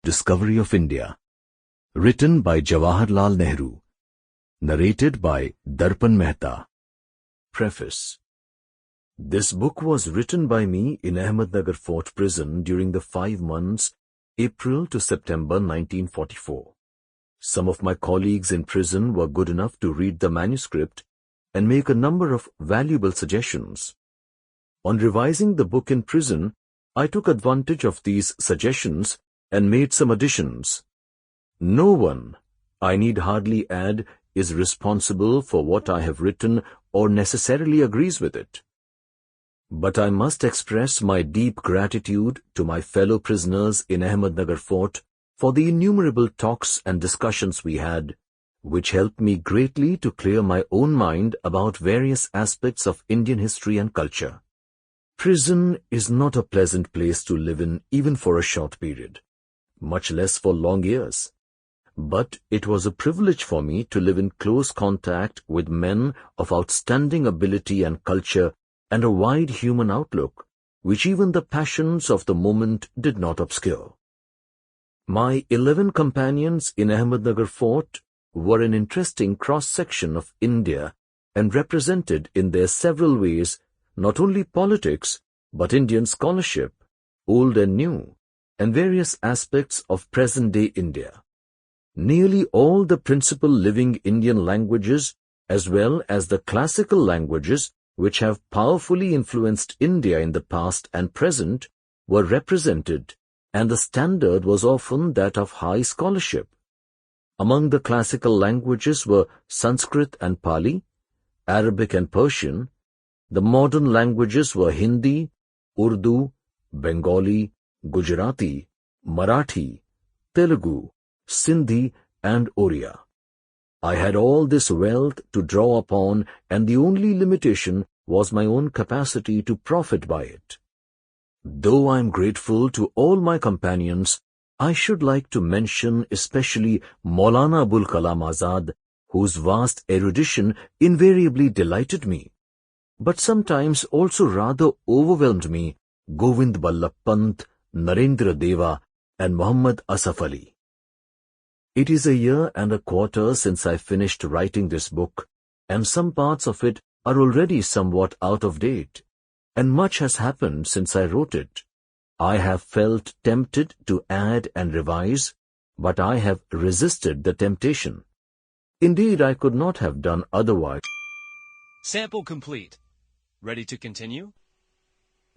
Discovery of India, written by Jawaharlal Nehru, narrated by Darrpan Mehta. Preface. This book was written by me in Ahmednagar Fort Prison during the 5 months April to September 1944. Some of my colleagues in prison were good enough to read the manuscript and make a number of valuable suggestions. On revising the book in prison, I took advantage of these suggestions and made some additions. No one, I need hardly add, is responsible for what I have written or necessarily agrees with it. But I must express my deep gratitude to my fellow prisoners in Ahmednagar Fort for the innumerable talks and discussions we had, which helped me greatly to clear my own mind about various aspects of Indian history and culture. Prison is not a pleasant place to live in even for a short period, much less for long years. But it was a privilege for me to live in close contact with men of outstanding ability and culture and a wide human outlook, which even the passions of the moment did not obscure. My 11 companions in Ahmednagar Fort were an interesting cross-section of India and represented in their several ways not only politics but Indian scholarship, old and new, and various aspects of present-day India. Nearly all the principal living Indian languages as well as the classical languages which have powerfully influenced India in the past and present were represented, and the standard was often that of high scholarship. Among the classical languages were Sanskrit and Pali, Arabic and Persian. The modern languages were Hindi, Urdu, Bengali, Gujarati, Marathi, Telugu, Sindhi and Oriya. I had all this wealth to draw upon, and the only limitation was my own capacity to profit by it. Though I am grateful to all my companions, I should like to mention especially Maulana Abul Kalam Azad, whose vast erudition invariably delighted me, but sometimes also rather overwhelmed me, Govind Ballabh Pant, Narendra Deva and Muhammad Asaf Ali. It is a year and a quarter since I finished writing this book, and some parts of it are already somewhat out of date, and much has happened since I wrote it. I have felt tempted to add and revise, but I have resisted the temptation. Indeed, I could not have done otherwise. Sample complete. Ready to continue?